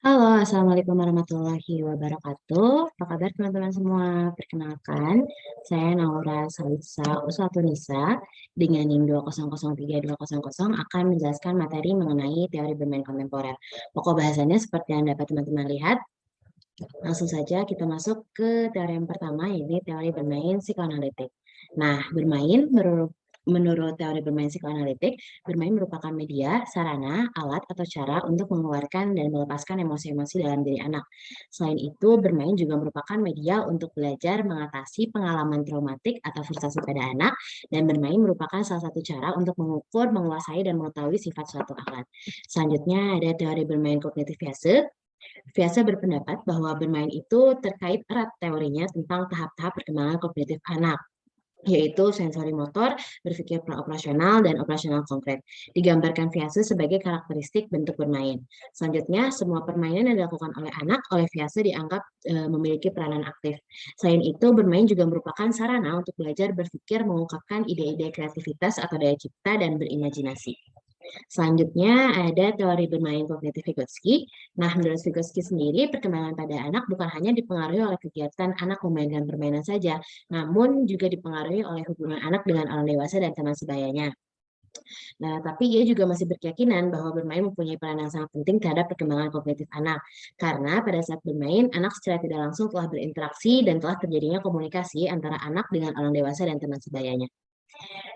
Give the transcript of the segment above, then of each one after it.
Halo, Assalamualaikum warahmatullahi wabarakatuh. Apa kabar teman-teman semua? Perkenalkan, saya Naura Salisa Uswatunisa dengan NIM 2003200 akan menjelaskan materi mengenai teori bermain kontemporer. Pokok bahasannya seperti yang dapat teman-teman lihat. Langsung saja kita masuk ke teori yang pertama, yaitu teori bermain psikoanalitik. Nah, menurut teori bermain psikoanalitik, bermain merupakan media, sarana, alat, atau cara untuk mengeluarkan dan melepaskan emosi-emosi dalam diri anak. Selain itu, bermain juga merupakan media untuk belajar mengatasi pengalaman traumatik atau frustasi pada anak, dan bermain merupakan salah satu cara untuk mengukur, menguasai, dan mengetahui sifat suatu alat. Selanjutnya ada teori bermain kognitif biasa. Vyasa berpendapat bahwa bermain itu terkait erat teorinya tentang tahap-tahap perkembangan kognitif anak, yaitu sensori motor, berpikir praoperasional, dan operasional konkret. Digambarkan Vyasa sebagai karakteristik bentuk bermain. Selanjutnya, semua permainan yang dilakukan oleh anak oleh Vyasa dianggap memiliki peranan aktif. Selain itu, bermain juga merupakan sarana untuk belajar berpikir, mengungkapkan ide-ide kreativitas atau daya cipta, dan berimajinasi. Selanjutnya ada teori bermain kognitif Vygotsky. Nah, menurut Vygotsky sendiri, perkembangan pada anak bukan hanya dipengaruhi oleh kegiatan anak memainkan permainan saja, namun juga dipengaruhi oleh hubungan anak dengan orang dewasa dan teman sebayanya. Nah, tapi ia juga masih berkeyakinan bahwa bermain mempunyai peran yang sangat penting terhadap perkembangan kognitif anak. Karena pada saat bermain, anak secara tidak langsung telah berinteraksi dan telah terjadinya komunikasi antara anak dengan orang dewasa dan teman sebayanya.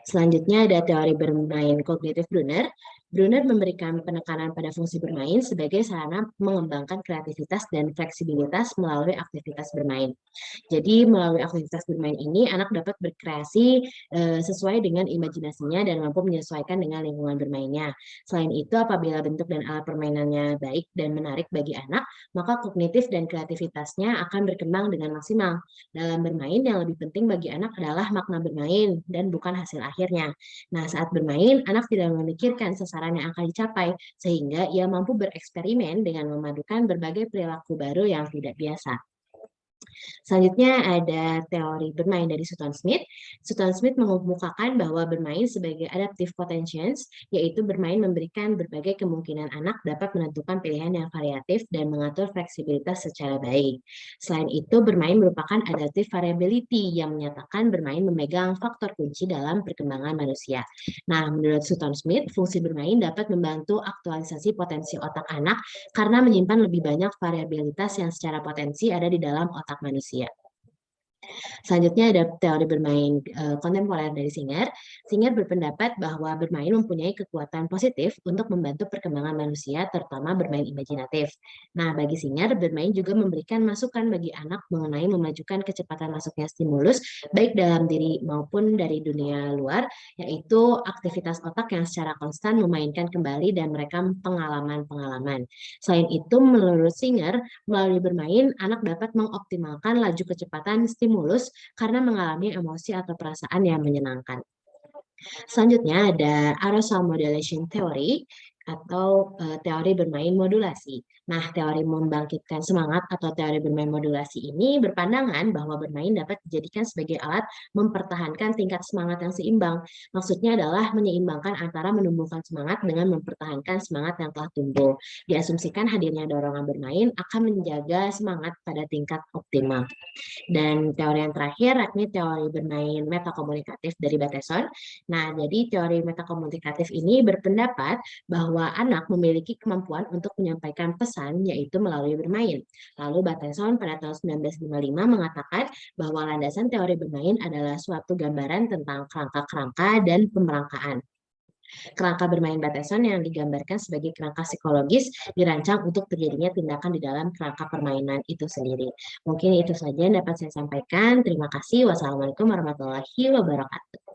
Selanjutnya ada teori bermain kognitif Brunner. Brunner memberikan penekanan pada fungsi bermain sebagai sarana mengembangkan kreativitas dan fleksibilitas melalui aktivitas bermain. Jadi melalui aktivitas bermain ini anak dapat berkreasi sesuai dengan imajinasinya dan mampu menyesuaikan dengan lingkungan bermainnya. Selain itu, apabila bentuk dan alat permainannya baik dan menarik bagi anak, maka kognitif dan kreativitasnya akan berkembang dengan maksimal. Dalam bermain, yang lebih penting bagi anak adalah makna bermain dan bukan hasil akhirnya. Nah, saat bermain, anak tidak memikirkan sasaran yang akan dicapai, sehingga ia mampu bereksperimen dengan memadukan berbagai perilaku baru yang tidak biasa. Selanjutnya ada teori bermain dari Sutton Smith. Sutton Smith mengemukakan bahwa bermain sebagai adaptive potentials, yaitu bermain memberikan berbagai kemungkinan anak dapat menentukan pilihan yang variatif dan mengatur fleksibilitas secara baik. Selain itu, bermain merupakan adaptive variability yang menyatakan bermain memegang faktor kunci dalam perkembangan manusia. Nah, menurut Sutton Smith, fungsi bermain dapat membantu aktualisasi potensi otak anak karena menyimpan lebih banyak variabilitas yang secara potensi ada di dalam otak manusia. Selanjutnya ada teori bermain kontemporer dari Singer. Singer berpendapat bahwa bermain mempunyai kekuatan positif untuk membantu perkembangan manusia, terutama bermain imajinatif. Nah, bagi Singer, bermain juga memberikan masukan bagi anak mengenai memajukan kecepatan masuknya stimulus, baik dalam diri maupun dari dunia luar, yaitu aktivitas otak yang secara konstan memainkan kembali dan merekam pengalaman-pengalaman. Selain itu, menurut Singer, melalui bermain, anak dapat mengoptimalkan laju kecepatan stimulus karena mengalami emosi atau perasaan yang menyenangkan. Selanjutnya ada arousal modulation theory atau teori bermain modulasi. Nah, teori membangkitkan semangat atau teori bermain modulasi ini berpandangan bahwa bermain dapat dijadikan sebagai alat mempertahankan tingkat semangat yang seimbang. Maksudnya adalah menyeimbangkan antara menumbuhkan semangat dengan mempertahankan semangat yang telah tumbuh. Diasumsikan hadirnya dorongan bermain akan menjaga semangat pada tingkat optimal. Dan teori yang terakhir yakni teori bermain metakomunikatif dari Bateson. Nah, jadi teori metakomunikatif ini berpendapat bahwa anak memiliki kemampuan untuk menyampaikan pesan yaitu melalui bermain. Lalu Bateson pada tahun 1955 mengatakan bahwa landasan teori bermain adalah suatu gambaran tentang kerangka-kerangka dan pemerangkaan. Kerangka bermain Bateson yang digambarkan sebagai kerangka psikologis dirancang untuk terjadinya tindakan di dalam kerangka permainan itu sendiri. Mungkin itu saja yang dapat saya sampaikan. Terima kasih. Wassalamualaikum warahmatullahi wabarakatuh.